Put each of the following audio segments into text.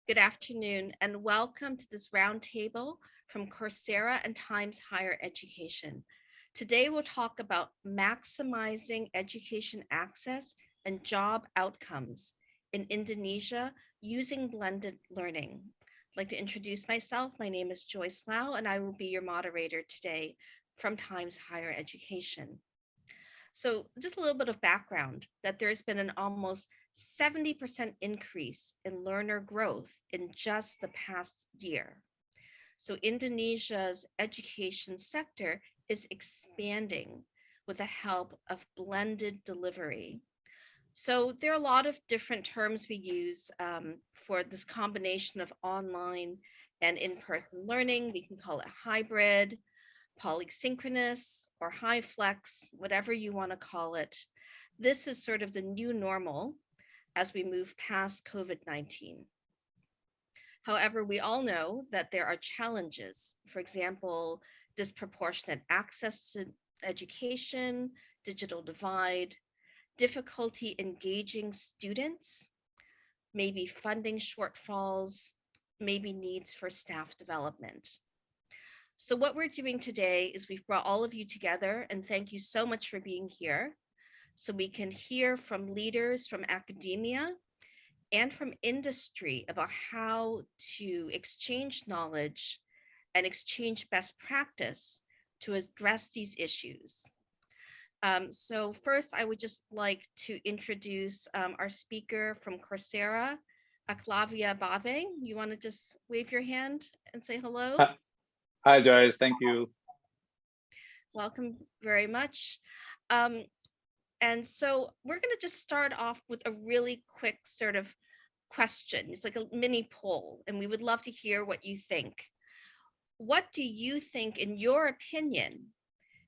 Good afternoon, and welcome to this roundtable from Coursera and Times Higher Education. Today, we'll talk about maximizing education access and job outcomes in Indonesia using blended learning. I'd like to introduce myself. My name is Joyce Lau, and I will be your moderator today from Times Higher Education. So just a little bit of background that there's been an almost 70% increase in learner growth in just the past year. So Indonesia's education sector is expanding with the help of blended delivery. So there are a lot of different terms we use for this combination of online and in-person learning. We can call it hybrid, polysynchronous, or high flex, whatever you want to call it. This is sort of the new normal as we move past COVID-19. However, we all know that there are challenges. For example, disproportionate access to education, digital divide, difficulty engaging students, maybe funding shortfalls, maybe needs for staff development. So what we're doing today is we've brought all of you together, and thank you so much for being here, so we can hear from leaders from academia and from industry about how to exchange knowledge and exchange best practice to address these issues. So first, I would just like to introduce our speaker from Coursera, Aklavia Bave. You want to just wave your hand and say hello? Hi, Joyce. Thank you. Welcome very much. And so we're going to just start off with a really quick sort of question. It's like a mini poll, and we would love to hear what you think. What do you think, in your opinion,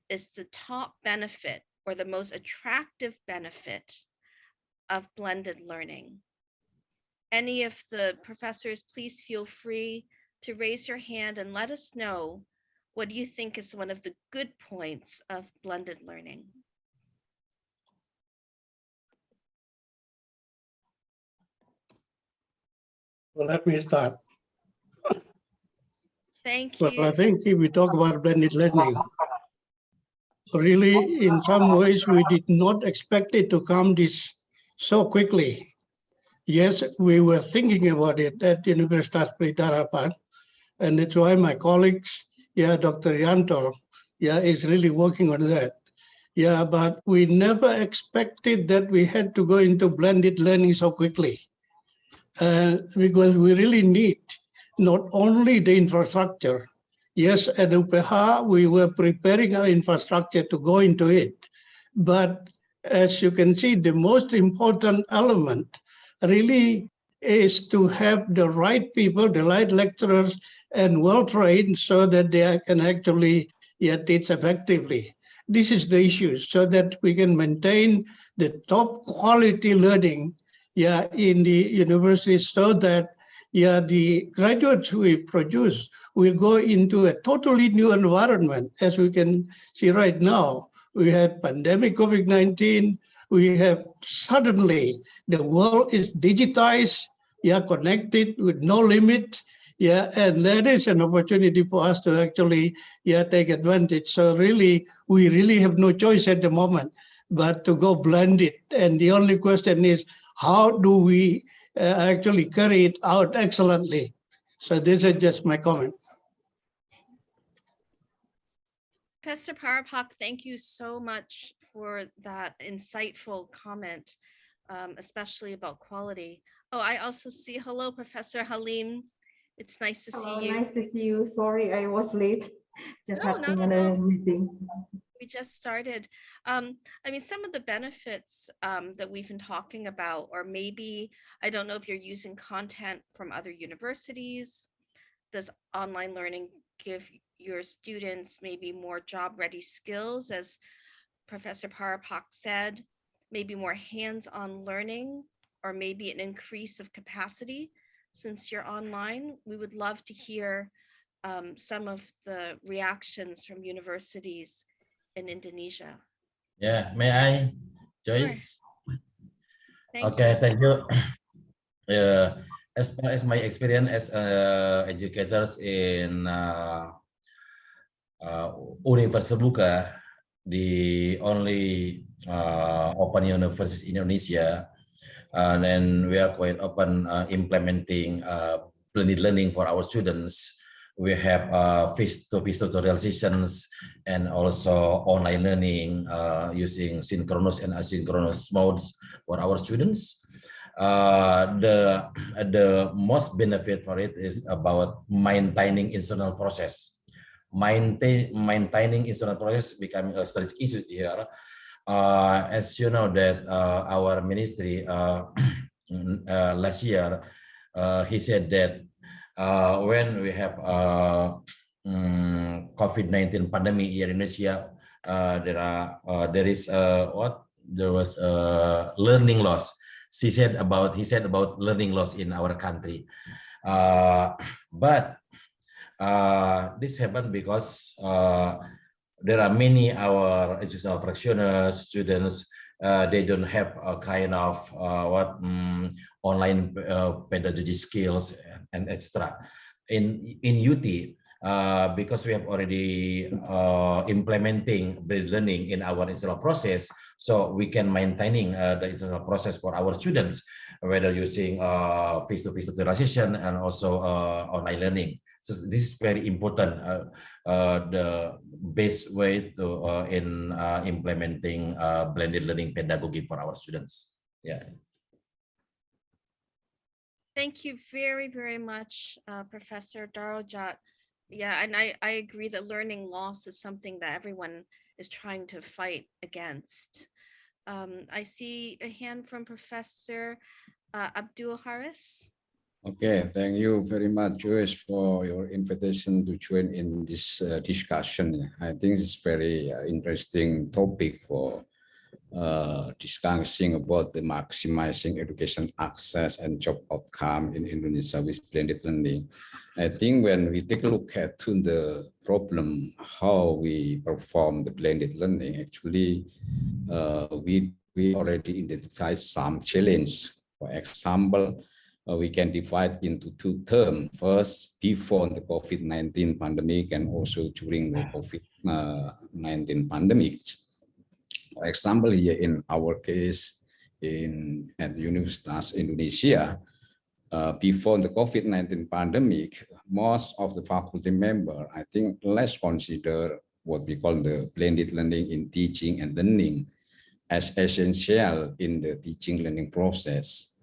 is the top benefit or the most attractive benefit of blended learning? Any of the professors, please feel free to raise your hand and let us know what you think is one of the good points of blended learning. Well, let me start. Thank you. Well, I think if we talk about blended learning, really, in some ways, we did not expect it to come this so quickly. Yes, we were thinking about it at Universitas Pelita Harapan, and that's why my colleagues, Dr. Yanto, is really working on that. But we never expected that we had to go into blended learning so quickly. Because we really need not only the infrastructure. Yes, at UPH, we were preparing our infrastructure to go into it. But as you can see, the most important element really is to have the right people, the right lecturers, and well-trained so that they can actually teach effectively. This is the issue, so that we can maintain the top quality learning in the universities, so that the graduates we produce will go into a totally new environment. As we can see right now, we had pandemic COVID-19, we have suddenly the world is digitized, connected with no limit, and that is an opportunity for us to actually take advantage. So really, we really have no choice at the moment but to go blended. And the only question is, how do we actually carry it out excellently? So this is just my comment. Professor Parapak, thank you so much for that insightful comment, especially about quality. Oh, I also see, hello, Professor Halim. It's nice to see you. Nice to see you. Sorry, I was late. Just No, having another meeting. We just started. I mean, some of the benefits that we've been talking about, or maybe, I don't know if you're using content from other universities. Does online learning give your students maybe more job-ready skills, as Professor Parapak said, maybe more hands-on learning, or maybe an increase of capacity since you're online? We would love to hear some of the reactions from universities in Indonesia. Yeah, may I, Joyce? Sure. Okay, thank you. as far as my experience as educators in Universitas Terbuka, the only open university in Indonesia, and then we are quite open implementing blended learning for our students. We have face-to-face tutorial sessions and also online learning using synchronous and asynchronous modes for our students. The most benefit for it is about maintaining internal process. Maintaining internal process becoming a strategic issue here. As you know that our ministry last year, he said that when we have COVID-19 pandemic here in Indonesia, there was learning loss. He said about learning loss in our country, but this happened because there are many our educational practitioners, students, they don't have a kind of online pedagogy skills and etc. In UT, because we have already implementing blended learning in our internal process, so we can maintaining the internal process for our students, whether using face-to-face tutorialization and also online learning. So this is very important, the best way to in implementing blended learning pedagogy for our students. Yeah. Thank you very, very much, Professor Darojat. Yeah, and I agree that learning loss is something that everyone is trying to fight against. I see a hand from Professor Abdul Haris. Okay, thank you very much, Joyce, for your invitation to join in this discussion. I think it's very interesting topic for discussing about the maximizing education access and job outcome in Indonesia with blended learning. I think when we take a look at the problem, how we perform the blended learning, actually, we already identified some challenge. For example, we can divide into two terms. First, before the COVID-19 pandemic and also during the COVID-19 pandemic. For example, here in our case, at Universitas Indonesia, before the COVID-19 pandemic, most of the faculty member, I think, less consider what we call the blended learning in teaching and learning as essential in the teaching learning process.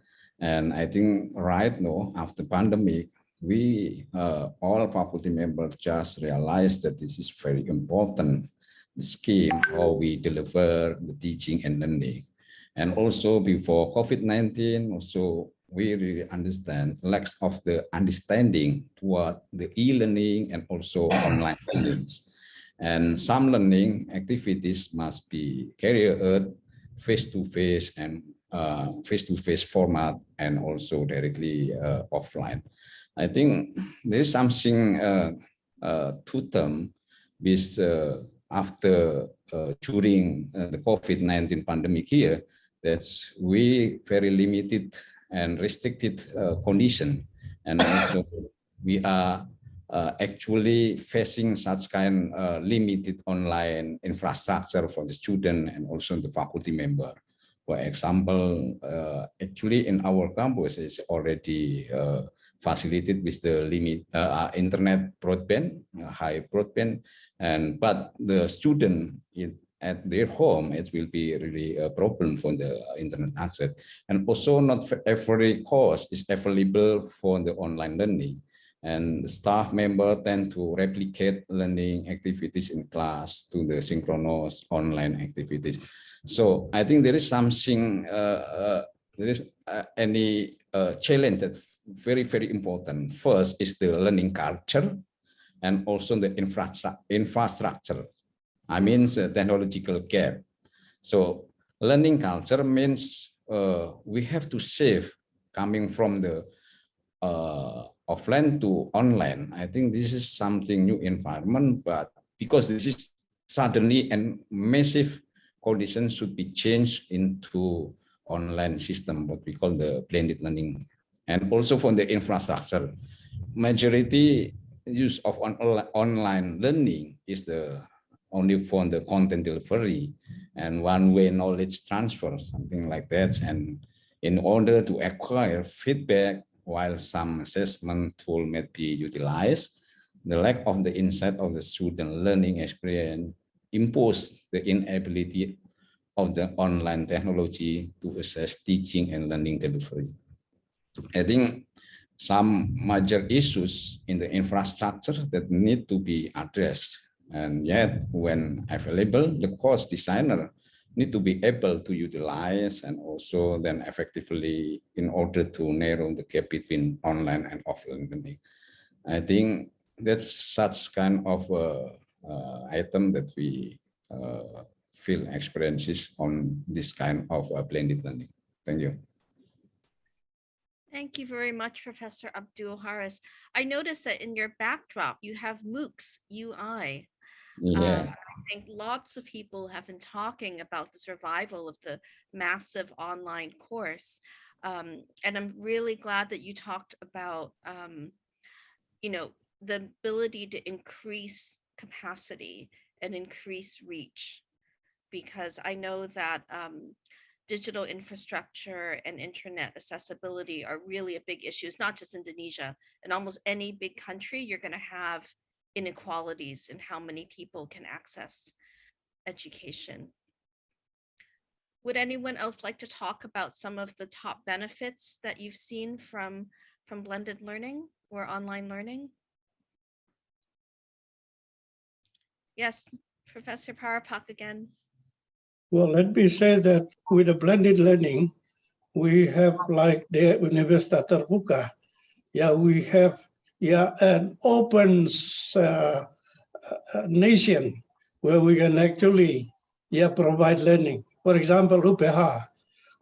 And I think right now, after pandemic, we all faculty members just realized that this is very important, the scheme, how we deliver the teaching and learning. And also before COVID-19, also we really understand lack of the understanding toward the e-learning and also online learnings. And some learning activities must be carried out face-to-face and face-to-face format and also directly offline. I think there's something to them with after during the COVID-19 pandemic here, that's we very limited and restricted condition, and also we are actually facing such kind limited online infrastructure for the student and also the faculty member. For example, actually in our campus is already facilitated with the limit internet broadband, high broadband, but the student at their home, it will be really a problem for the internet access. And also not every course is available for the online learning. And the staff member tend to replicate learning activities in class to the synchronous online activities. So I think there is something, there is any challenge that's very, very important. First is the learning culture and also the infrastructure. I mean, the technological gap. So learning culture means we have to shift coming from the offline to online. I think this is something new environment, but because this is suddenly and massive conditions should be changed into online system, what we call the blended learning And also for the infrastructure, majority use of online learning is the only for the content delivery and one-way knowledge transfer, something like that. And in order to acquire feedback, while some assessment tool may be utilized, the lack of the insight of the student learning experience impose the inability of the online technology to assess teaching and learning delivery. I think some major issues in the infrastructure that need to be addressed. And yet, when available, the course designer need to be able to utilize and also then effectively in order to narrow the gap between online and offline learning. I think that's such kind of item that we feel experiences on this kind of blended learning. Thank you. Thank you very much, Professor Abdul Haris. I noticed that in your backdrop, you have MOOCs, UI. Yeah. I think lots of people have been talking about the survival of the massive online course. And I'm really glad that you talked about, the ability to increase capacity and increase reach, because I know that digital infrastructure and internet accessibility are really a big issue. It's not just Indonesia. In almost any big country, you're going to have inequalities in how many people can access education. Would anyone else like to talk about some of the top benefits that you've seen from blended learning or online learning? Yes, Professor Parapak again. Well, let me say that with the blended learning, we have like the Universitas Terbuka. Yeah, we have an open nation where we can actually provide learning. For example, UPH.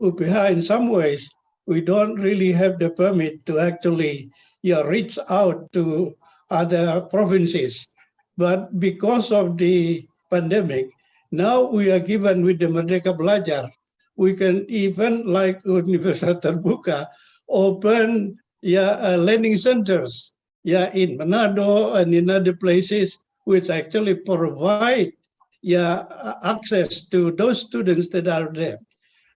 UPH in some ways, we don't really have the permit to actually reach out to other provinces. But because of the pandemic, now we are given with the Merdeka Belajar, we can even like Universitas Terbuka open learning centers in Manado and in other places which actually provide access to those students that are there.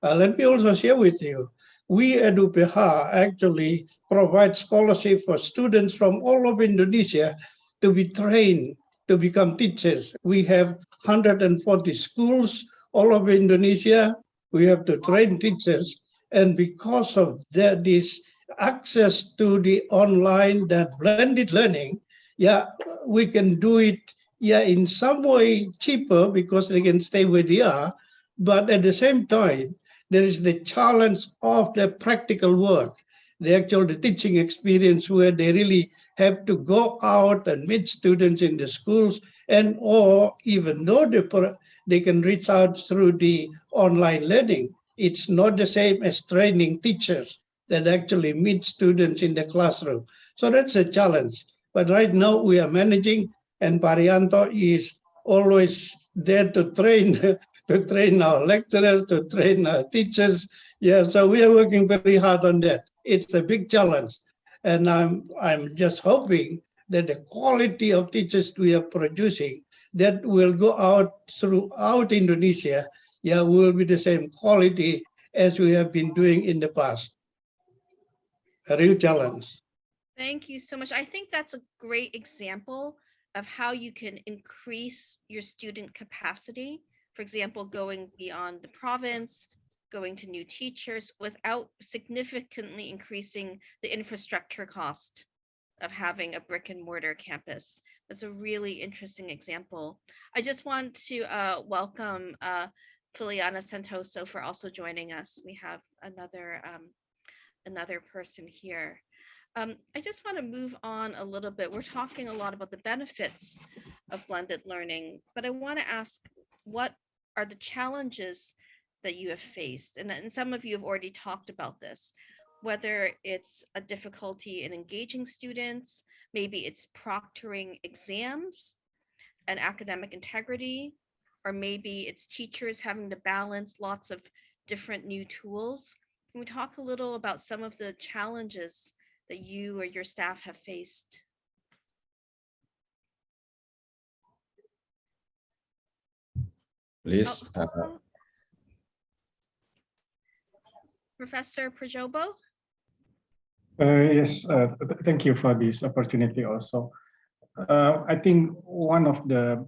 Let me also share with you, we at UPH actually provide scholarship for students from all over Indonesia to be trained to become teachers. We have 140 schools all over Indonesia. We have to train teachers. And because of this access to the online, that blended learning, we can do it in some way cheaper because they can stay where they are. But at the same time, there is the challenge of the practical work, the teaching experience where they really have to go out and meet students in the schools, and or even though they can reach out through the online learning, it's not the same as training teachers that actually meet students in the classroom. So that's a challenge. But right now we are managing, and Parianto is always there to train to train our lecturers, to train our teachers. Yeah, so we are working very hard on that. It's a big challenge. And I'm just hoping that the quality of teachers we are producing that will go out throughout Indonesia, will be the same quality as we have been doing in the past. A real challenge. Thank you so much. I think that's a great example of how you can increase your student capacity. For example, going beyond the province, going to new teachers without significantly increasing the infrastructure cost of having a brick and mortar campus. That's a really interesting example. I just want to welcome Filiana Santoso for also joining us. We have another person here. I just want to move on a little bit. We're talking a lot about the benefits of blended learning, but I want to ask, what are the challenges that you have faced? And some of you have already talked about this, whether it's a difficulty in engaging students, maybe it's proctoring exams and academic integrity, or maybe it's teachers having to balance lots of different new tools. Can we talk a little about some of the challenges that you or your staff have faced? Please. Professor Prajobo? Yes, thank you for this opportunity also. I think one of the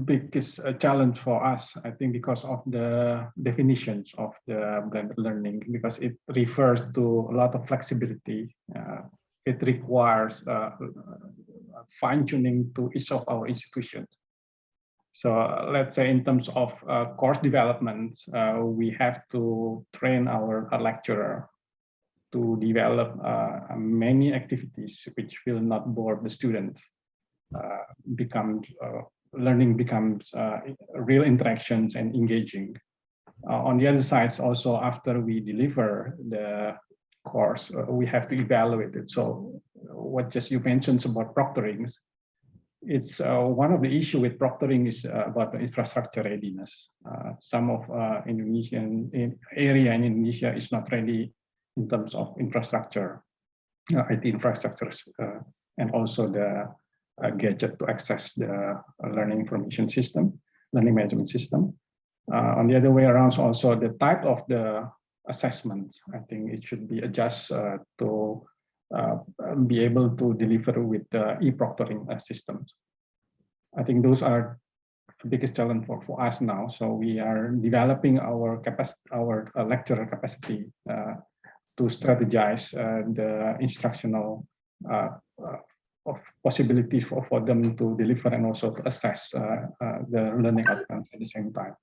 biggest challenge for us, I think, because of the definitions of the blended learning, because it refers to a lot of flexibility. It requires fine-tuning to each of our institutions. So let's say in terms of course development, we have to train our lecturer to develop many activities which will not bore the students. Learning becomes real interactions and engaging. On the other side, also after we deliver the course, we have to evaluate it. So what just you mentioned about proctoring, it's one of the issue with proctoring is about the infrastructure readiness. Some of Indonesian area in Indonesia is not ready in terms of infrastructure, IT infrastructures, and also the gadget to access the learning information system, learning management system. On the other way around, also the type of the assessment, I think it should be adjusted to be able to deliver with the e-proctoring systems. I think those are the biggest challenge for us now. So we are developing our capacity, our lecturer capacity to strategize the instructional of possibilities for them to deliver and also to assess the learning outcomes at the same time.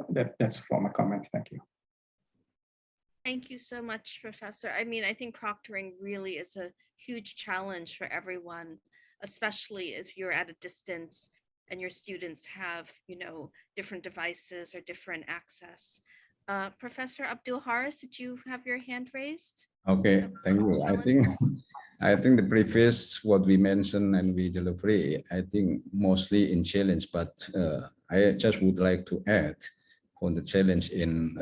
That's for my comments. Thank you. Thank you so much, Professor. I mean, I think proctoring really is a huge challenge for everyone, especially if you're at a distance and your students have, you know, different devices or different access. Professor Abdul Haris, did you have your hand raised? Okay, thank you. I think the previous what we mentioned and we deliver, I think mostly in challenge, but I just would like to add on the challenge in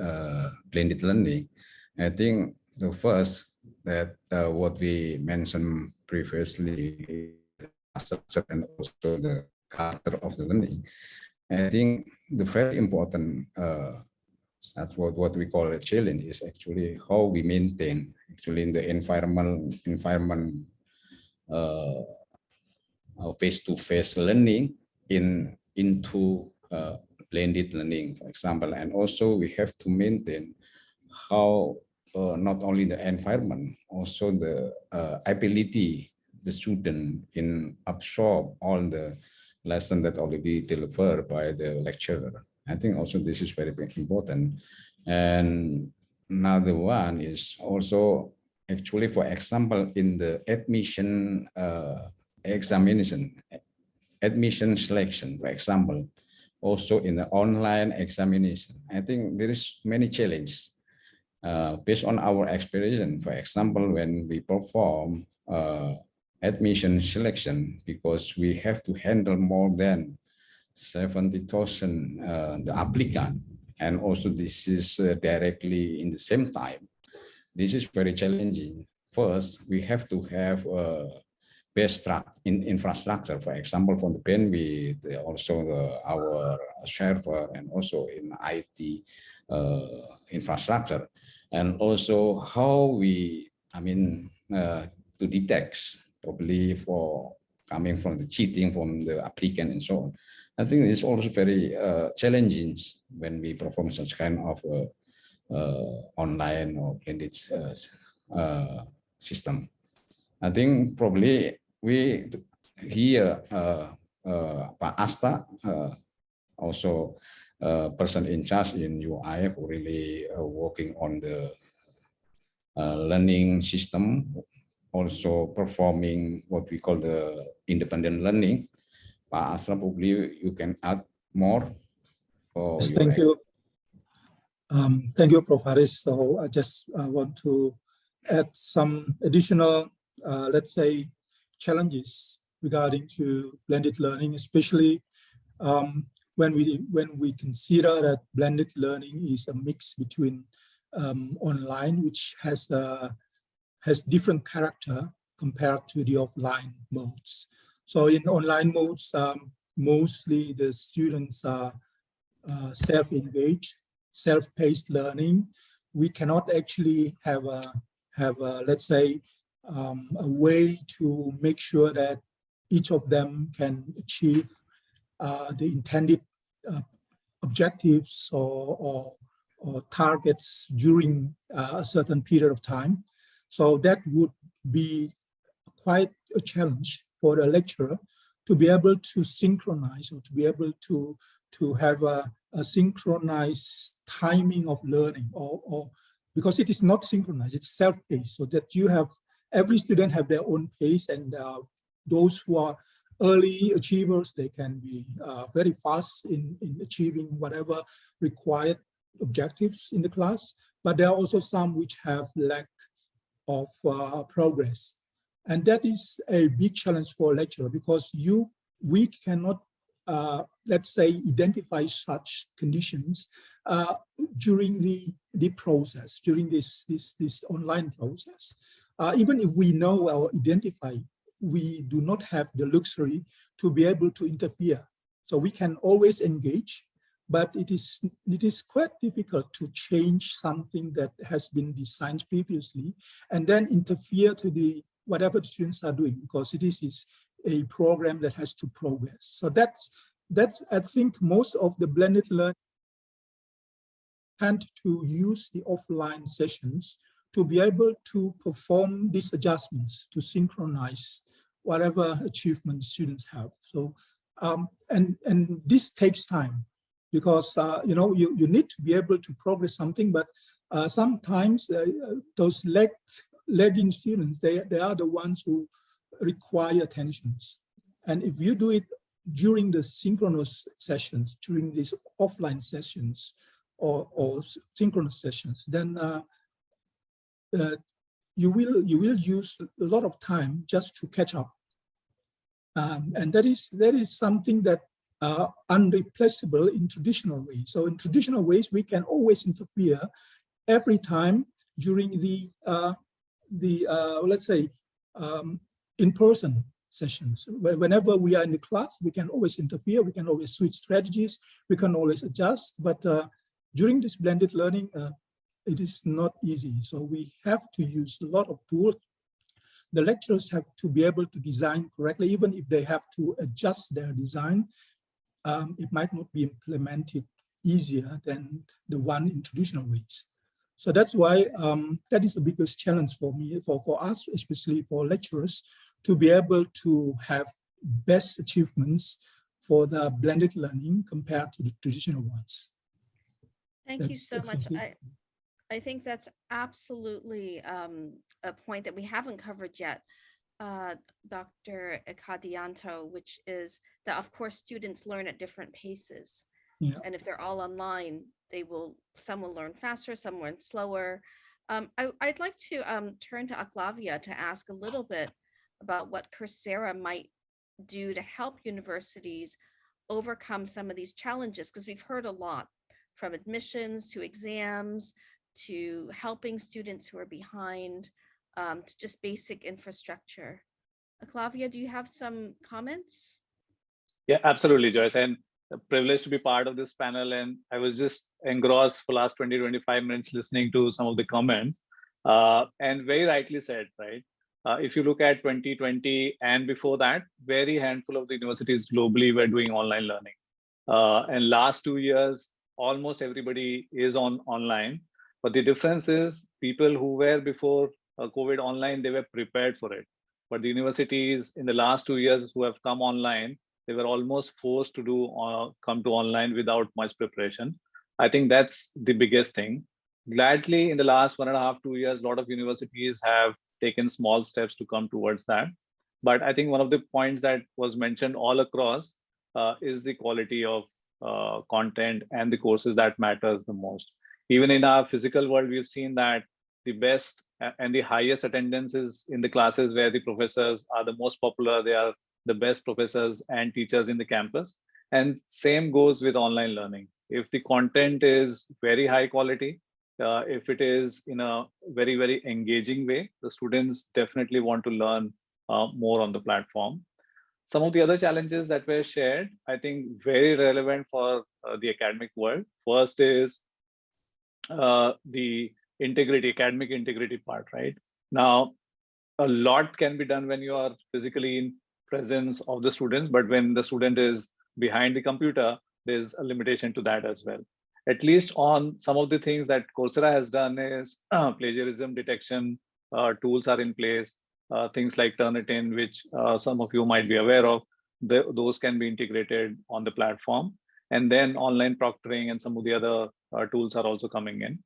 blended learning. I think the first that what we mentioned previously, structure and also the character of the learning. I think the very important that's what we call a challenge is actually how we maintain actually in the environment face-to-face learning into blended learning, for example, and also we have to maintain how not only the environment, also the ability the student in absorb all the lesson that already delivered by the lecturer. I think also this is very important. And another one is also actually, for example, in the admission examination, admission selection, for example, also in the online examination. I think there is many challenges based on our experience. For example, when we perform admission selection, because we have to handle more than 70,000 the applicant, and also this is directly in the same time. This is very challenging. First, we have to have best infrastructure. For example, from the bandwidth, also our server, and also in IT infrastructure, and also how we, to detect probably for coming from the cheating from the applicant and so on. I think it's also very challenging when we perform such kind of online or blended system. I think probably we here, Pak Asta, also person in charge in UI who really working on the learning system, also performing what we call the independent learning. Pak Asra, probably you can add more. Yes, thank you. Thank you, Prof. Haris. So I just want to add some additional, let's say, challenges regarding to blended learning, especially when we consider that blended learning is a mix between online, which has different character compared to the offline modes. So in online modes, mostly the students are self-engaged, self-paced learning. We cannot actually have a let's say, a way to make sure that each of them can achieve the intended objectives or targets during a certain period of time. So that would be quite a challenge for the lecturer to be able to synchronize, or to be able to have a synchronized timing of learning, or because it is not synchronized, it's self-paced, so that you have every student have their own pace, and those who are early achievers, they can be very fast in achieving whatever required objectives in the class. But there are also some which have lack of progress. And that is a big challenge for a lecturer, because we cannot, let's say, identify such conditions during the process, during this online process. Even if we know or identify, we do not have the luxury to be able to interfere. So we can always engage, but it is quite difficult to change something that has been designed previously and then interfere to whatever the students are doing, because it is a program that has to progress. So that's I think most of the blended learning tend to use the offline sessions to be able to perform these adjustments, to synchronize whatever achievements students have. So and this takes time, because you need to be able to progress something, but sometimes those lagging students, they are the ones who require attentions. And if you do it during the synchronous sessions, during these offline sessions or synchronous sessions, then you will use a lot of time just to catch up. And that is something that unreplaceable in traditional ways. So in traditional ways, we can always interfere every time during the let's say, in-person sessions. Whenever we are in the class, we can always interfere, we can always switch strategies, we can always adjust, but during this blended learning, it is not easy. So we have to use a lot of tools. The lecturers have to be able to design correctly, even if they have to adjust their design. It might not be implemented easier than the one in traditional ways. So that's why that is the biggest challenge for me, for us, especially for lecturers, to be able to have best achievements for the blended learning compared to the traditional ones. Thank you so much. I think that's absolutely a point that we haven't covered yet, Dr. Ekadianto, which is that, of course, students learn at different paces. Yeah. And if they're all online, some will learn faster, some learn slower. I'd like to turn to Aklavia to ask a little bit about what Coursera might do to help universities overcome some of these challenges, because we've heard a lot, from admissions to exams to helping students who are behind, to just basic infrastructure. Aklavia, do you have some comments? Yeah, absolutely, Joyce. And a privilege to be part of this panel. And I was just engrossed for last 20-25 minutes listening to some of the comments. And very rightly said, right? If you look at 2020 and before that, very handful of the universities globally were doing online learning. And last 2 years, almost everybody is online. But the difference is people who were before COVID online, they were prepared for it. But the universities in the last 2 years who have come online, they were almost forced to come to online without much preparation. I think that's the biggest thing. Gladly, in the last 1.5 to 2 years, a lot of universities have taken small steps to come towards that. But I think one of the points that was mentioned all across is the quality of content and the courses that matters the most. Even in our physical world, we've seen that the best and the highest attendance is in the classes where the professors are the most popular. They are the best professors and teachers in the campus. And same goes with online learning. If the content is very high quality, if it is in a very, very engaging way, the students definitely want to learn more on the platform. Some of the other challenges that were shared, I think very relevant for the academic world. First is the academic integrity part, right? Now, a lot can be done when you are physically in presence of the students, but when the student is behind the computer, there's a limitation to that as well. At least on some of the things that Coursera has done is plagiarism detection tools are in place, things like Turnitin, which some of you might be aware of, those can be integrated on the platform. And then online proctoring and some of the other tools are also coming in.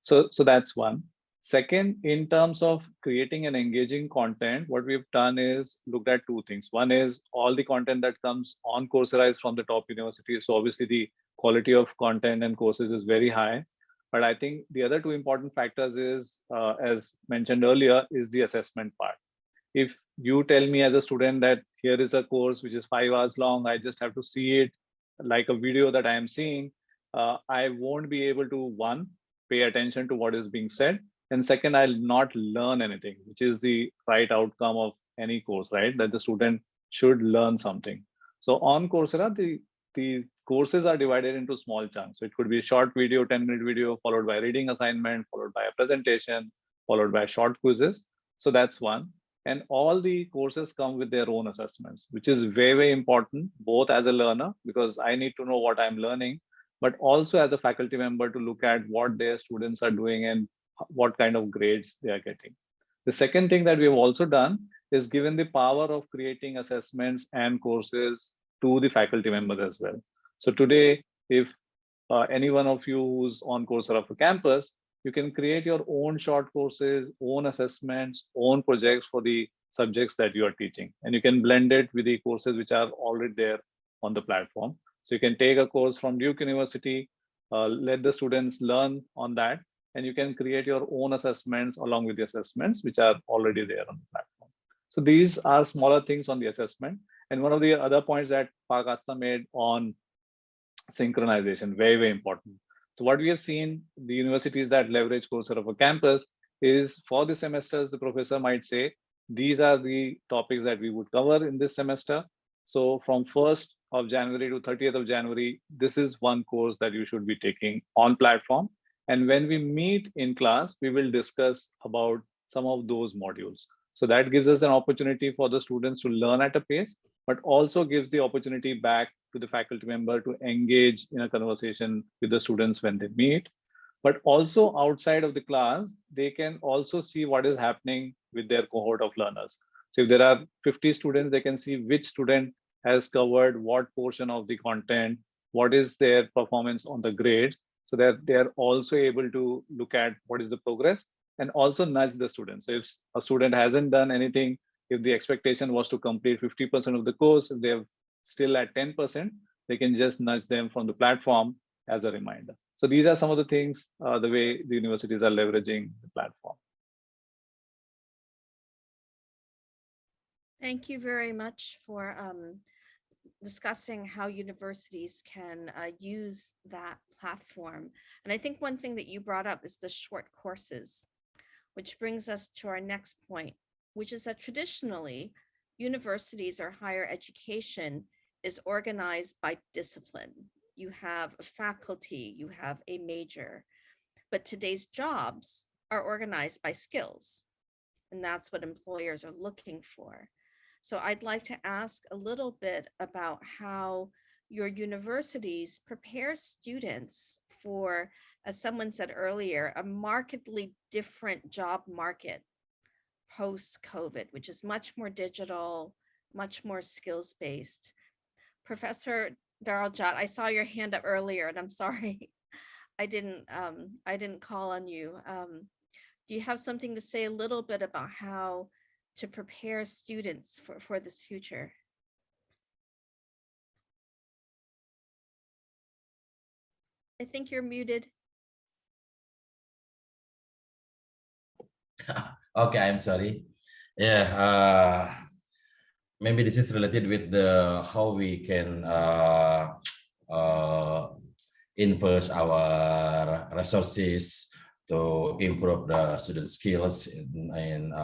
So that's one. Second, in terms of creating an engaging content, what we've done is looked at two things. One is all the content that comes on Coursera is from the top universities. So obviously the quality of content and courses is very high. But I think the other two important factors is, as mentioned earlier, is the assessment part. If you tell me as a student that here is a course which is 5 hours long, I just have to see it like a video that I am seeing, I won't be able to, one, pay attention to what is being said. And second, I'll not learn anything, which is the right outcome of any course, right? That the student should learn something. So on Coursera, the courses are divided into small chunks. So it could be a short video, 10-minute video, followed by a reading assignment, followed by a presentation, followed by short quizzes. So that's one. And all the courses come with their own assessments, which is very, very important, both as a learner, because I need to know what I'm learning, but also as a faculty member to look at what their students are doing and what kind of grades they are getting. The second thing that we have also done is given the power of creating assessments and courses to the faculty members as well. So today, if any one of you who's on Coursera for campus, you can create your own short courses, own assessments, own projects for the subjects that you are teaching. And you can blend it with the courses which are already there on the platform. So you can take a course from Duke University, let the students learn on that, and you can create your own assessments along with the assessments which are already there on the platform. So these are smaller things on the assessment. And one of the other points that Parkasta made on synchronization, very, very important. So what we have seen, the universities that leverage Coursera for campus is for the semesters, the professor might say, these are the topics that we would cover in this semester. So from 1st of January to 30th of January, this is one course that you should be taking on platform. And when we meet in class, we will discuss about some of those modules. So that gives us an opportunity for the students to learn at a pace, but also gives the opportunity back to the faculty member to engage in a conversation with the students when they meet. But also outside of the class, they can also see what is happening with their cohort of learners. So if there are 50 students, they can see which student has covered what portion of the content, what is their performance on the grades, so that they are also able to look at what is the progress and also nudge the students. So if a student hasn't done anything, if the expectation was to complete 50% of the course, if they're still at 10%, they can just nudge them from the platform as a reminder. So these are some of the things, the way the universities are leveraging the platform. Thank you very much for discussing how universities can use that platform. And I think one thing that you brought up is the short courses, which brings us to our next point, which is that traditionally, universities or higher education is organized by discipline. You have a faculty, you have a major, but today's jobs are organized by skills. And that's what employers are looking for. So I'd like to ask a little bit about how your universities prepare students for, as someone said earlier, a markedly different job market post-COVID, which is much more digital, much more skills-based. Professor Darajat, I saw your hand up earlier, and I'm sorry, I didn't call on you. Do you have something to say a little bit about how to prepare students for this future? I think you're muted. Okay, I'm sorry. Yeah, maybe this is related with the how we can inverse our resources to improve the student skills and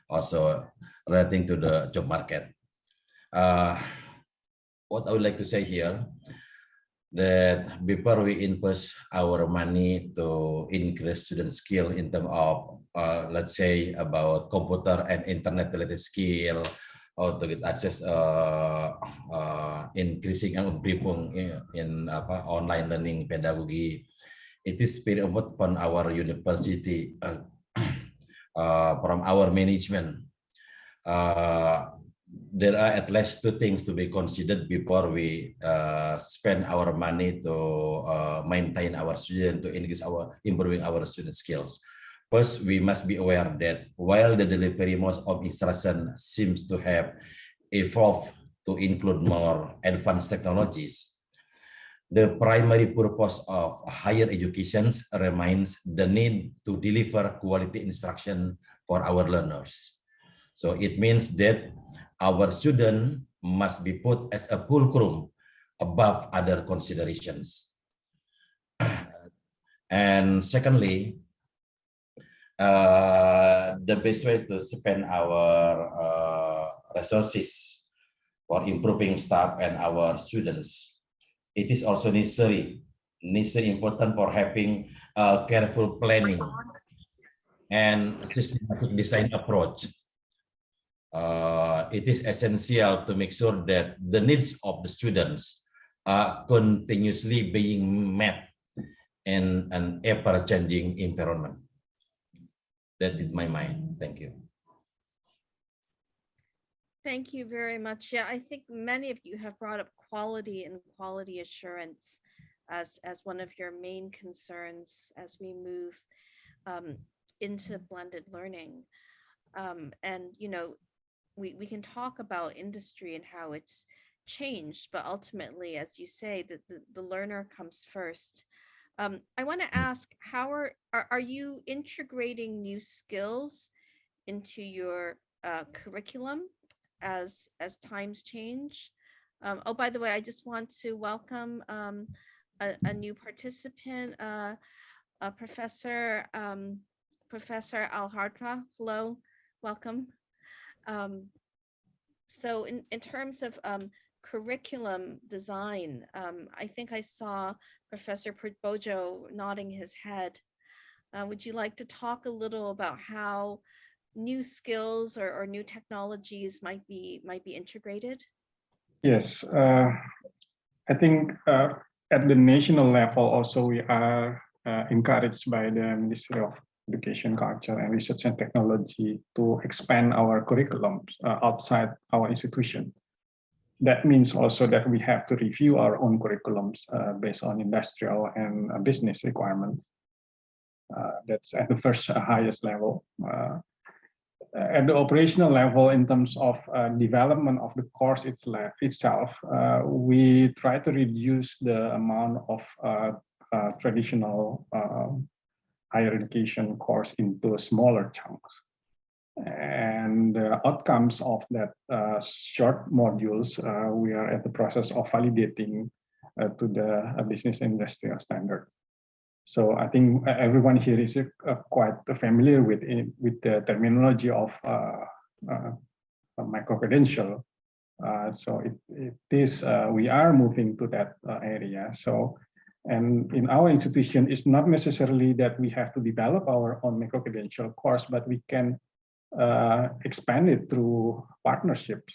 also relating to the job market. What I would like to say here, that before we invest our money to increase student skill in terms of, let's say, about computer and internet related skill, or to get access, increasing and improving in online learning pedagogy, it is very important from our university, from our management. There are at least two things to be considered before we spend our money to maintain our students, to increase improving our student skills. First, we must be aware that while the delivery mode of instruction seems to have evolved to include more advanced technologies, the primary purpose of higher education remains the need to deliver quality instruction for our learners. So it means that our student must be put as a fulcrum above other considerations. And secondly, the best way to spend our resources for improving staff and our students, it is also necessary important for having a careful planning and systematic design approach. It is essential to make sure that the needs of the students are continuously being met in an ever-changing environment. That is my mind. Thank you. Thank you very much. Yeah, I think many of you have brought up quality and quality assurance as one of your main concerns as we move into blended learning. And, you know, we can talk about industry and how it's changed, but ultimately, as you say, the learner comes first. I want to ask, how are you integrating new skills into your curriculum as times change? Oh, by the way, I just want to welcome a new participant, Professor Al-Hartra. Hello, welcome. So in terms of curriculum design, I think I saw Professor Bojo nodding his head. Would you like to talk a little about how new skills or new technologies might be integrated? Yes, I think at the national level also we are encouraged by the Ministry of Education, Culture, and Research and Technology to expand our curriculums outside our institution. That means also that we have to review our own curriculums based on industrial and business requirements. That's at the first highest level. At the operational level, in terms of development of the course itself, we try to reduce the amount of traditional higher education course into smaller chunks. And the outcomes of that short modules, we are at the process of validating to the business industrial standard. So I think everyone here is quite familiar with the terminology of micro-credential. So it is we are moving to that area. So, and in our institution, it's not necessarily that we have to develop our own micro-credential course, but we can expand it through partnerships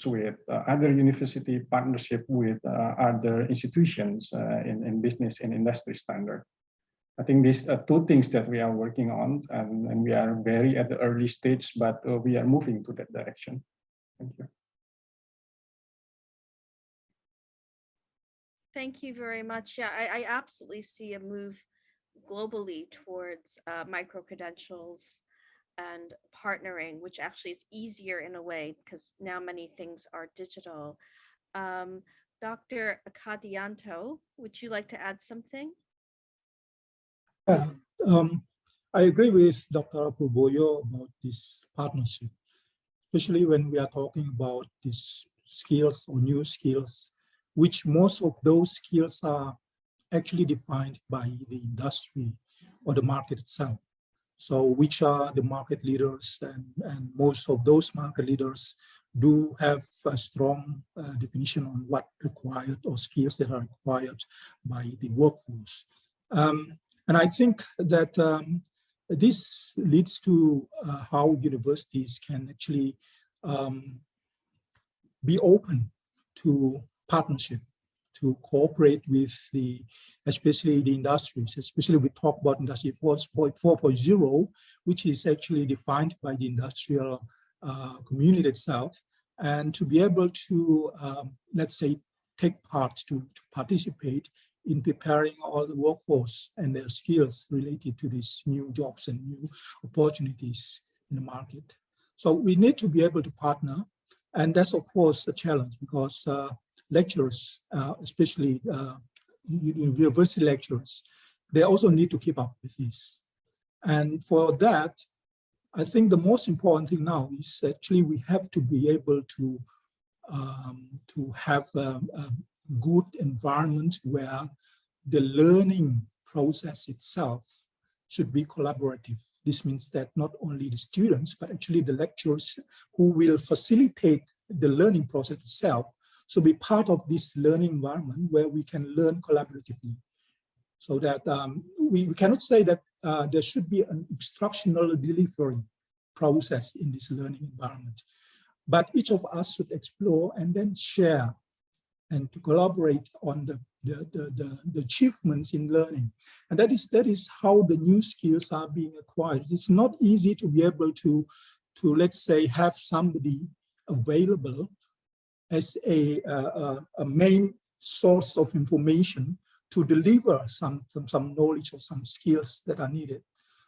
with other university, partnership with other institutions in business and industry standard. I think these are two things that we are working on, and we are very at the early stage, but we are moving to that direction. Thank you. Thank you very much. Yeah, I absolutely see a move globally towards micro-credentials and partnering, which actually is easier in a way because now many things are digital. Dr. Akadianto, would you like to add something? Yeah, I agree with Dr. Purboyo about this partnership, especially when we are talking about these skills or new skills, which most of those skills are actually defined by the industry or the market itself. So which are the market leaders, and most of those market leaders do have a strong definition on what required or skills that are required by the workforce. And I think that this leads to how universities can actually be open to partnership, to cooperate with especially the industries, especially we talk about Industry 4.0, which is actually defined by the industrial community itself, and to be able to, let's say, take part, to participate in preparing all the workforce and their skills related to these new jobs and new opportunities in the market. So we need to be able to partner, and that's of course a challenge because lecturers, especially university lecturers, they also need to keep up with this. And for that, I think the most important thing now is actually we have to be able to have a good environment where the learning process itself should be collaborative. This means that not only the students, but actually the lecturers who will facilitate the learning process itself should be part of this learning environment where we can learn collaboratively. So that we cannot say that there should be an instructional delivery process in this learning environment. But each of us should explore and then share and to collaborate on the achievements in learning. And that is how the new skills are being acquired. It's not easy to be able to let's say, have somebody available as a main source of information to deliver some knowledge or some skills that are needed.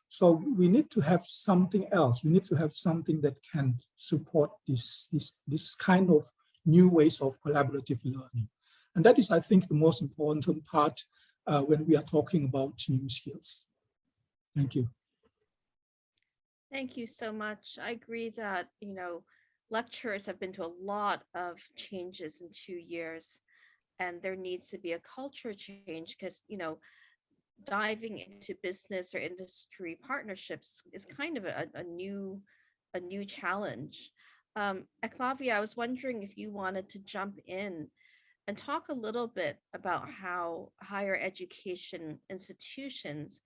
So we need to have something else. We need to have something that can support this kind of new ways of collaborative learning. And that is, I think, the most important part when we are talking about new skills. Thank you. Thank you so much. I agree that, lecturers have been to a lot of changes in 2 years, and there needs to be a culture change because, diving into business or industry partnerships is kind of a new challenge. Eclavia, I was wondering if you wanted to jump in and talk a little bit about how higher education institutions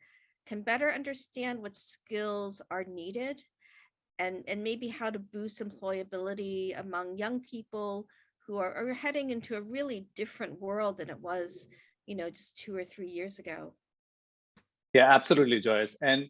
can better understand what skills are needed and maybe how to boost employability among young people who are heading into a really different world than it was, just 2 or 3 years ago. Yeah, absolutely, Joyce. And,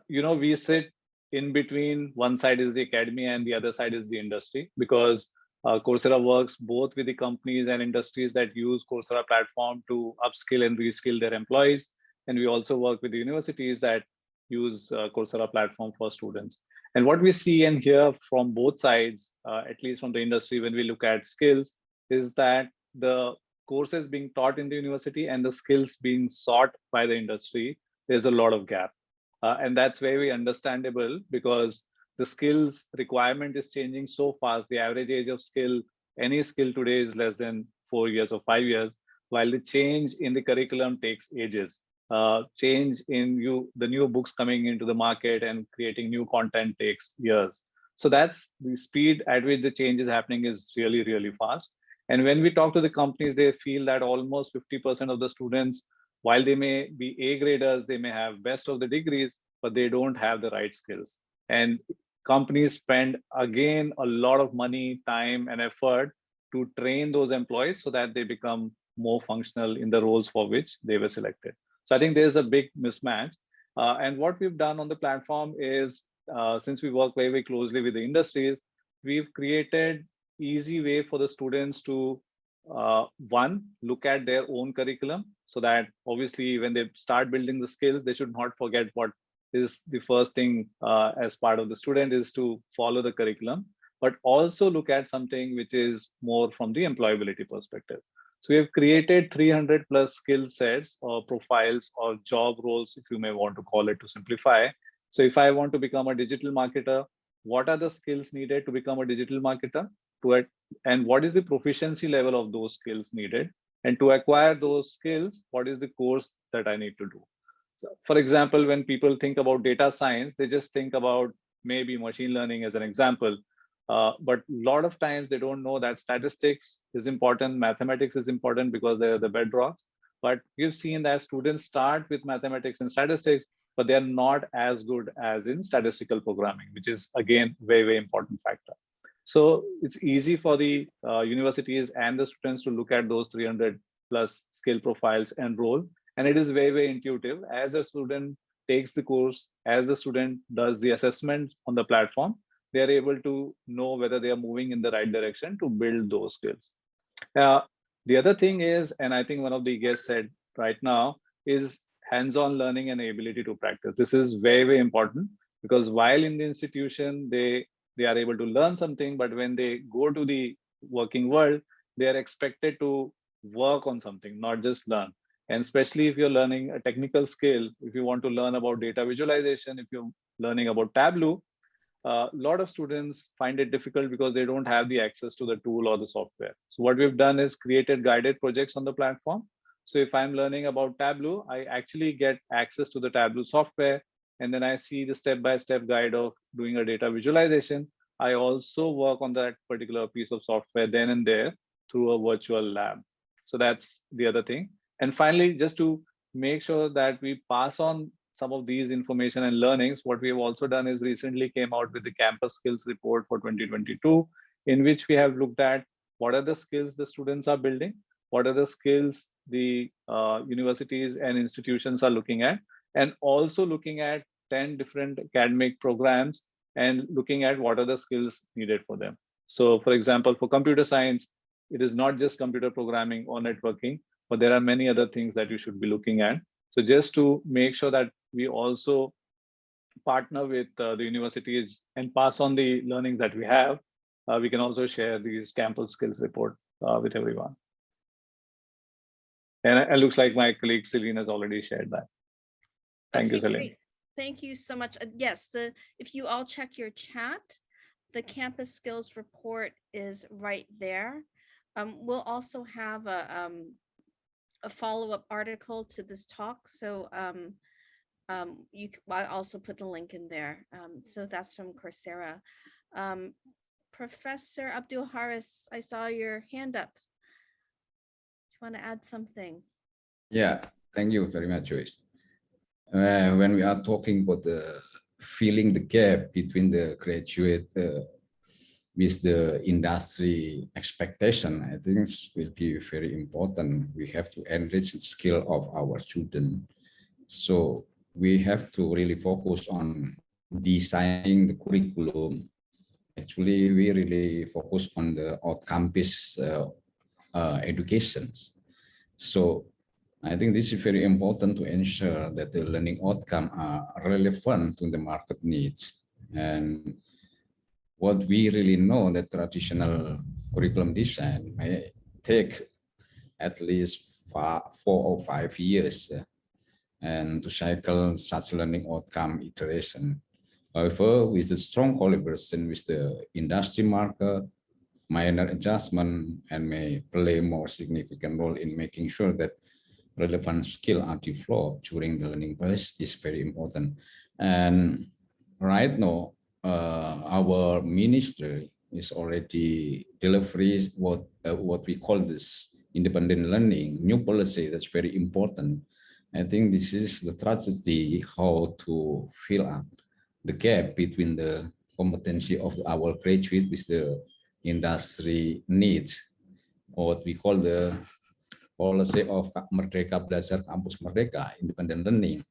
we sit in between. One side is the academy and the other side is the industry, because Coursera works both with the companies and industries that use Coursera platform to upskill and reskill their employees. And we also work with the universities that use Coursera platform for students. And what we see and hear from both sides, at least from the industry, when we look at skills, is that the courses being taught in the university and the skills being sought by the industry, there's a lot of gap. And that's very understandable because the skills requirement is changing so fast. The average age of any skill today is less than 4 years or 5 years, while the change in the curriculum takes ages. Change in the new books coming into the market and creating new content takes years. So that's the speed at which the change is happening is really, really fast. And when we talk to the companies, they feel that almost 50% of the students, while they may be A graders, they may have best of the degrees, but they don't have the right skills. And companies spend, again, a lot of money, time, and effort to train those employees so that they become more functional in the roles for which they were selected. So I think there's a big mismatch. And what we've done on the platform is, since we work very, very closely with the industries, we've created easy way for the students to, one, look at their own curriculum, so that obviously when they start building the skills, they should not forget what is the first thing as part of the student is to follow the curriculum, but also look at something which is more from the employability perspective. So we have created 300 plus skill sets or profiles or job roles, if you may want to call it, to simplify. So if I want to become a digital marketer, what are the skills needed to become a digital marketer? And what is the proficiency level of those skills needed? And to acquire those skills, what is the course that I need to do? So for example, when people think about data science, they just think about maybe machine learning as an example. But a lot of times they don't know that statistics is important, mathematics is important because they're the bedrocks. But we've seen that students start with mathematics and statistics, but they're not as good as in statistical programming, which is again, very, very important factor. So it's easy for the universities and the students to look at those 300 plus skill profiles, enroll, and it is very, very intuitive. As a student takes the course, as the student does the assessment on the platform, they are able to know whether they are moving in the right direction to build those skills. The other thing is, and I think one of the guests said right now, is hands-on learning and ability to practice. This is very, very important because while in the institution, they are able to learn something, but when they go to the working world, they are expected to work on something, not just learn. And especially if you're learning a technical skill, if you want to learn about data visualization, if you're learning about Tableau, a lot of students find it difficult because they don't have the access to the tool or the software. So what we've done is created guided projects on the platform. So if I'm learning about Tableau, I actually get access to the Tableau software, and then I see the step-by-step guide of doing a data visualization. I also work on that particular piece of software then and there through a virtual lab. So that's the other thing. And finally, just to make sure that we pass on some of these information and learnings, what we have also done is recently came out with the campus skills report for 2022, in which we have looked at what are the skills the students are building, what are the skills the universities and institutions are looking at, and also looking at 10 different academic programs and looking at what are the skills needed for them. So for example, for computer science, it is not just computer programming or networking, but there are many other things that you should be looking at. So just to make sure that we also partner with the universities and pass on the learnings that we have, we can also share these campus skills report with everyone. And it looks like my colleague Celine has already shared that. Thank you, Celine. Great. Thank you so much. Yes, if you all check your chat, the campus skills report is right there. We'll also have a follow-up article to this talk. So I also put the link in there. So that's from Coursera. Professor Abdul Haris, I saw your hand up. Do you want to add something? Yeah, thank you very much, Joyce. When we are talking about filling the gap between the graduate with the industry expectation, I think it will be very important. We have to enrich the skill of our students. So we have to really focus on designing the curriculum. Actually, we really focus on the outcome-based educations. So I think this is very important to ensure that the learning outcome are relevant to the market needs. And what we really know that traditional curriculum design may take at least 4 or 5 years and to cycle such learning outcome iteration. However, with a strong collaboration with the industry market, minor adjustment and may play more significant role in making sure that relevant skill are developed during the learning process is very important. And right now, our ministry is already delivering what we call this independent learning, new policy that's very important. I think this is the strategy how to fill up the gap between the competency of our graduate with the industry needs, or what we call the policy of Merdeka Belajar Kampus Merdeka, independent learning.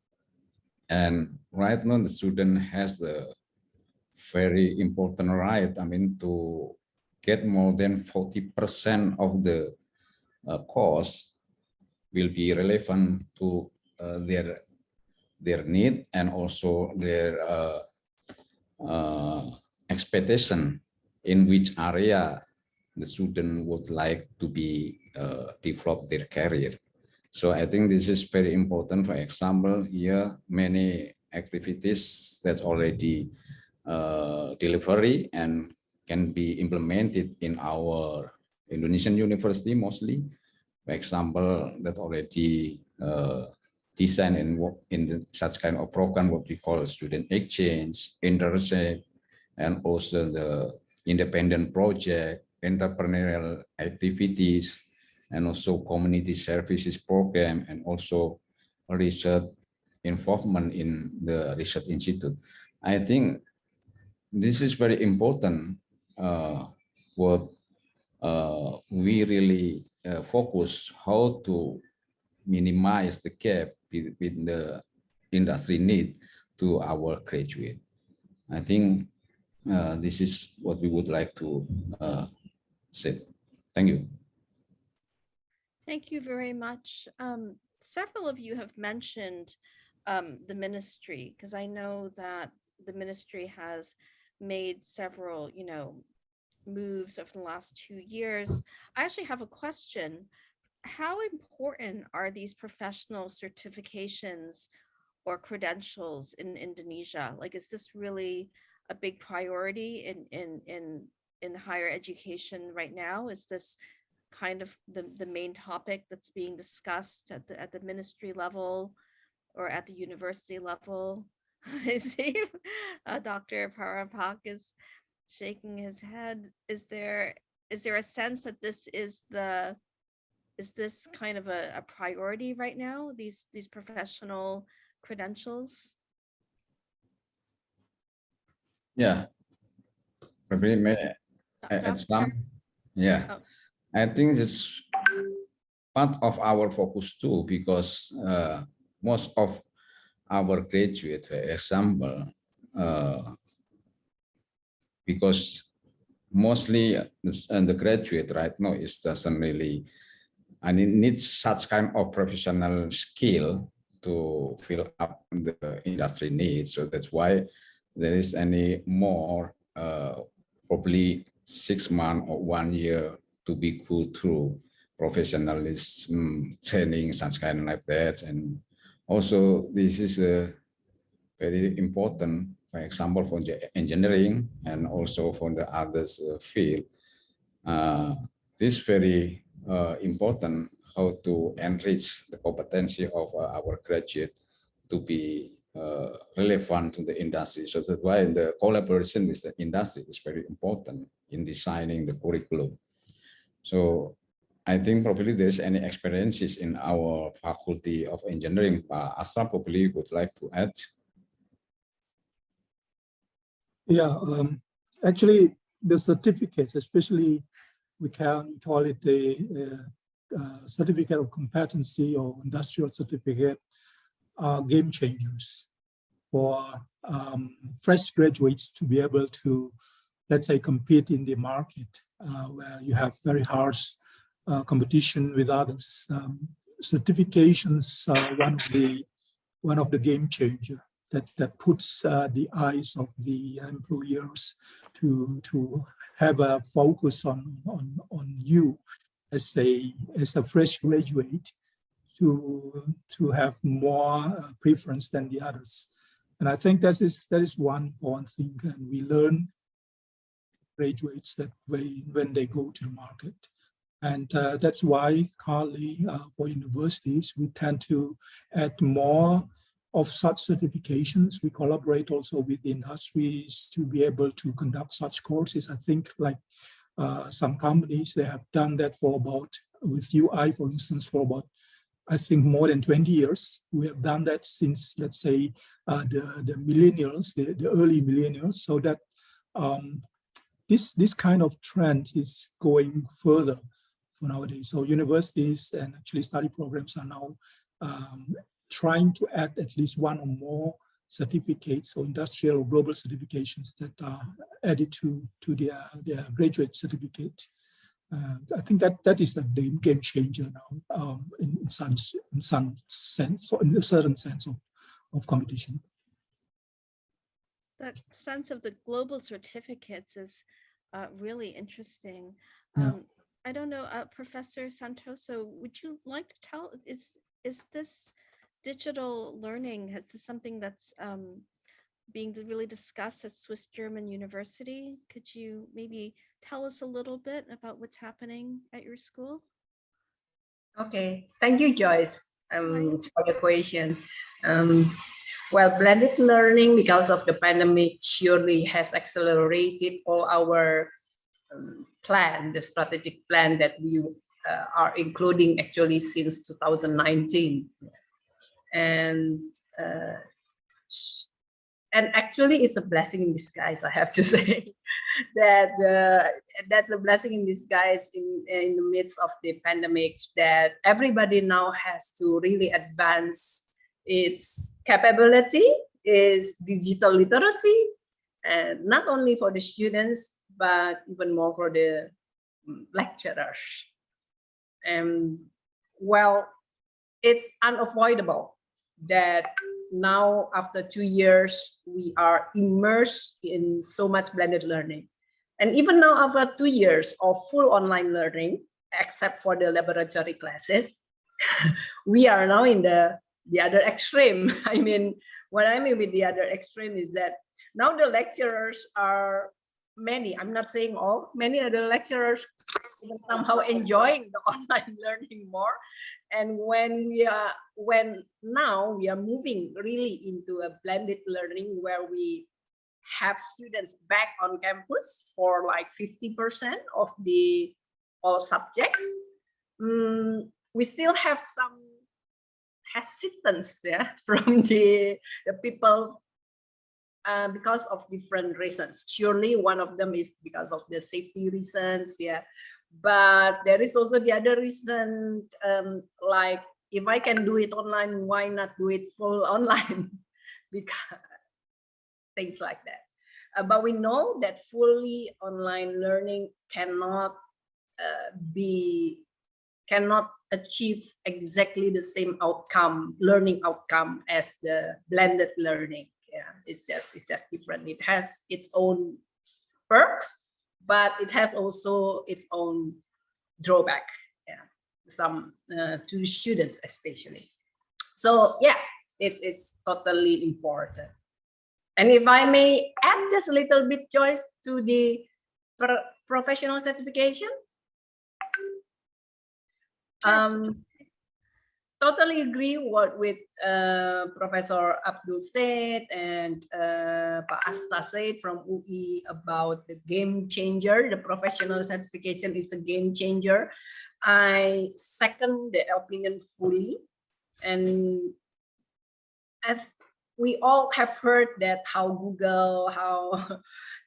And right now the student has the very important right, I mean, to get more than 40% of the course will be relevant to their need and also their expectation in which area the student would like to be develop their career. So I think this is very important. For example, here many activities that already delivery and can be implemented in our Indonesian university mostly. For example, that already designed in such kind of program, what we call student exchange, internship, and also the independent project, entrepreneurial activities, and also community services program, and also research involvement in the research institute. I think this is very important. What we really focus how to minimize the gap between the industry need to our graduate. I think this is what we would like to say. Thank you. Thank you very much. Several of you have mentioned the ministry, because I know that the ministry has made several, moves over the last 2 years. I actually have a question. How important are these professional certifications or credentials in Indonesia? Like, is this really a big priority in higher education right now? Is this kind of the main topic that's being discussed at the ministry level or at the university level? I see Dr. Parapak is shaking his head. Is there a sense that this is kind of a priority right now, these professional credentials? Yeah, probably may I add some. Yeah, Oh. I think it's part of our focus too, because most of our graduate, for example, because mostly the undergraduate right now is doesn't really, and it needs such kind of professional skill to fill up the industry needs. So that's why there is any more probably 6 months or 1 year to be go through professionalism training, such kind like that. And also this is a very important, for example, for the engineering and also for the others field. This very important how to enrich the competency of our graduate to be relevant to the industry. So that's why the collaboration with the industry is very important in designing the curriculum. So I think probably there's any experiences in our faculty of engineering. Astra probably would like to add. Yeah, actually the certificates, especially we can call it a certificate of competency or industrial certificate, are game changers for fresh graduates to be able to, let's say, compete in the market where you have very harsh competition with others. Certifications are one of the game changer that puts the eyes of the employers to have a focus on you as a fresh graduate to have more preference than the others. And I think that is one important thing, and we learn graduates that way when they go to the market. And that's why currently for universities, we tend to add more of such certifications. We collaborate also with industries to be able to conduct such courses. I think like some companies, they have done that for about, with UI, for instance, for about, I think more than 20 years. We have done that since, let's say, the millennials, the early millennials, so that this kind of trend is going further for nowadays. So universities and actually study programs are now trying to add at least one or more certificates or industrial or global certifications that are added to their graduate certificate. I think that is the game changer now in some sense, or in a certain sense of competition. That sense of the global certificates is really interesting. Yeah. I don't know, Professor Santoso, would you like to tell, is this digital learning, is this something that's being really discussed at Swiss German University? Could you maybe tell us a little bit about what's happening at your school? Okay, thank you, Joyce, for the question. Well, blended learning because of the pandemic surely has accelerated all our plan, the strategic plan that we are including actually since 2019. And actually it's a blessing in disguise, I have to say. That that's a blessing in disguise in the midst of the pandemic, that everybody now has to really advance its capability, is digital literacy, and not only for the students but even more for the lecturers. And well, it's unavoidable that now after 2 years we are immersed in so much blended learning. And even now after 2 years of full online learning, except for the laboratory classes, we are now in the other extreme. I mean, what I mean with the other extreme is that now the lecturers are many, I'm not saying all, many other lecturers somehow enjoying the online learning more. And when now we are moving really into a blended learning where we have students back on campus for like 50% of the all subjects, we still have some hesitance, yeah, from the people because of different reasons. Surely one of them is because of the safety reasons, yeah. But there is also the other reason, like if I can do it online, why not do it full online? Because things like that. But we know that fully online learning cannot achieve exactly the same outcome, learning outcome, as the blended learning. Yeah, it's just different. It has its own perks, but it has also its own drawback. Yeah, some to the students especially. So yeah, it's totally important. And if I may add just a little bit, Joyce, to the professional certification. Totally agree with Professor Abdul said and Pak Asta said from UI about the game changer. The professional certification is a game changer. I second the opinion fully. And as we all have heard that how Google, how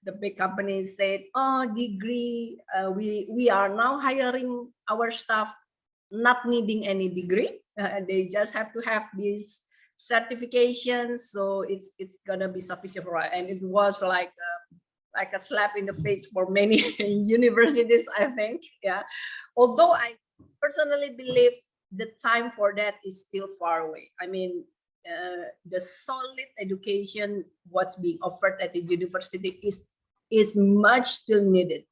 the big companies said, oh, degree, we are now hiring our staff not needing any degree. They just have to have these certifications, so it's gonna be sufficient for us. And it was like a slap in the face for many universities, I think. Yeah, although I personally believe the time for that is still far away. I mean, the solid education what's being offered at the university is much still needed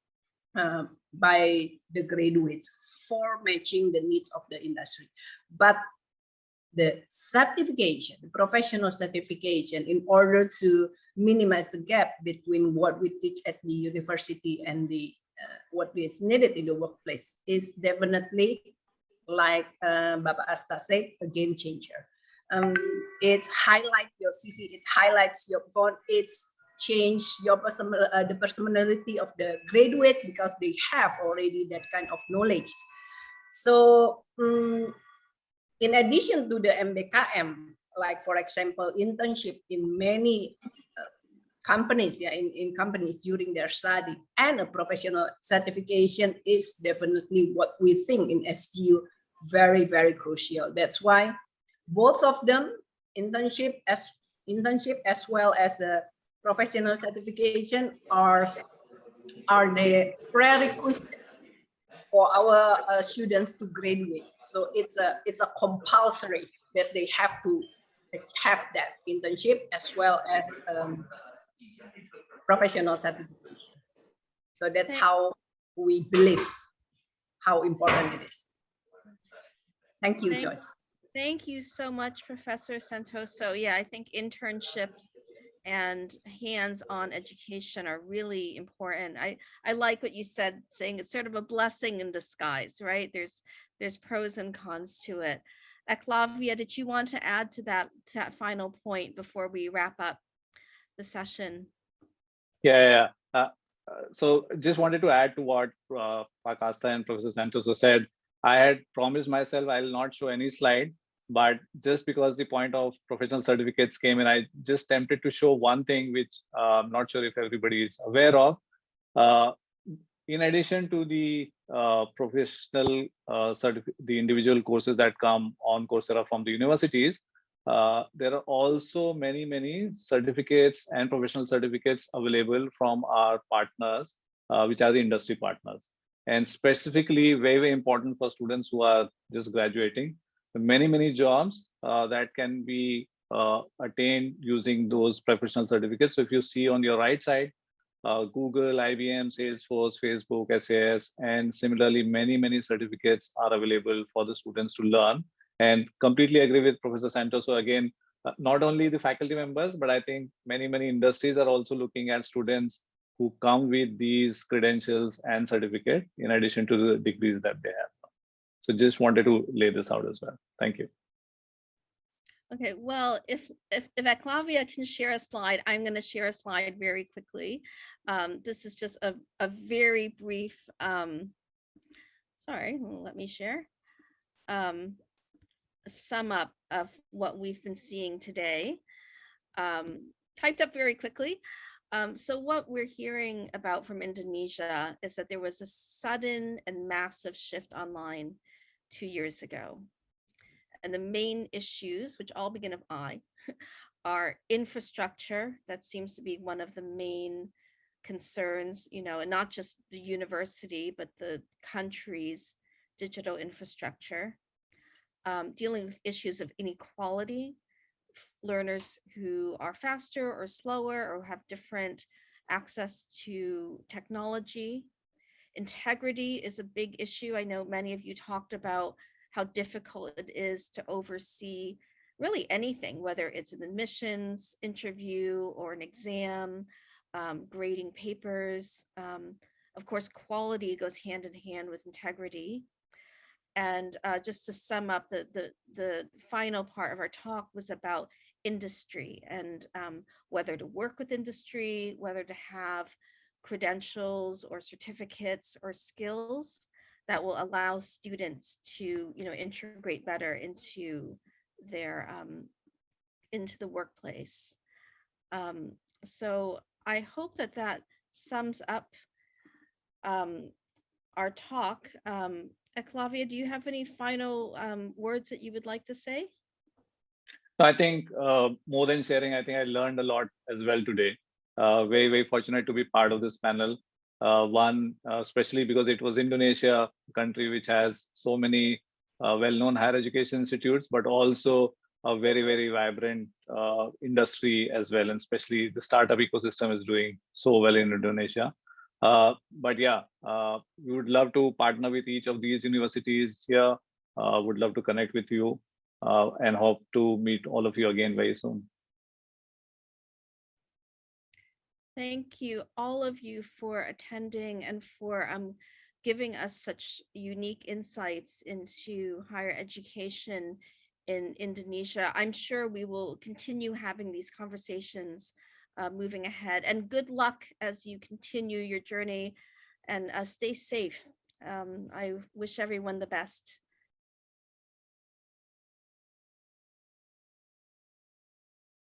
by the graduates for matching the needs of the industry. But the certification, the professional certification, in order to minimize the gap between what we teach at the university and the what is needed in the workplace, is definitely, like Bapak Asta said, a game changer. It highlights your CV, it highlights your bond, it's change your the personality of the graduates because they have already that kind of knowledge. So in addition to the MBKM, like for example, internship in many companies, yeah, in companies during their study, and a professional certification is definitely what we think in SGU very, very crucial. That's why both of them, internship as well as a professional certification, are the prerequisite for our students to graduate. So it's a compulsory that they have to have that internship as well as professional certification. So that's how we believe how important it is. Thank you, Joyce. Thank you so much, Professor Santoso. Yeah, I think internships and hands-on education are really important. I like what you said, saying it's sort of a blessing in disguise, right? there's pros and cons to it. Eclavia, did you want to add to that final point before we wrap up the session? Yeah. So just wanted to add to what Pakasta and Professor Santoso said. I had promised myself I'll not show any slide, but just because the point of professional certificates came in, I just tempted to show one thing which I'm not sure if everybody is aware of. In addition to the professional the individual courses that come on Coursera from the universities, there are also many certificates and professional certificates available from our partners, which are the industry partners, and specifically very important for students who are just graduating. Many jobs that can be attained using those professional certificates. So if you see on your right side, Google, IBM, Salesforce, Facebook, SAS, and similarly, many certificates are available for the students to learn. And completely agree with Professor Santoso. Again, not only the faculty members, but I think many industries are also looking at students who come with these credentials and certificate in addition to the degrees that they have. So just wanted to lay this out as well. Thank you. Okay, well, if Eclavia can share a slide, I'm going to share a slide very quickly. This is just a very brief, sorry, let me share, sum up of what we've been seeing today, typed up very quickly. So what we're hearing about from Indonesia is that there was a sudden and massive shift online 2 years ago. And the main issues, which all begin with I, are infrastructure. That seems to be one of the main concerns, and not just the university, but the country's digital infrastructure. Dealing with issues of inequality, learners who are faster or slower or have different access to technology. Integrity is a big issue. I know many of you talked about how difficult it is to oversee really anything, whether it's an admissions interview or an exam, grading papers. Of course, quality goes hand in hand with integrity. And just to sum up, the final part of our talk was about industry and whether to work with industry, whether to have credentials or certificates or skills that will allow students to integrate better into their into the workplace. So I hope that sums up our talk. Eclavia, do you have any final words that you would like to say? I think more than sharing, I think I learned a lot as well today. Very fortunate to be part of this panel. One, especially because it was Indonesia, a country which has so many well-known higher education institutes, but also a very vibrant industry as well. And especially the startup ecosystem is doing so well in Indonesia. But yeah, we would love to partner with each of these universities here. Would love to connect with you and hope to meet all of you again very soon. Thank you, all of you, for attending and for giving us such unique insights into higher education in Indonesia. I'm sure we will continue having these conversations moving ahead. And good luck as you continue your journey, and stay safe. I wish everyone the best.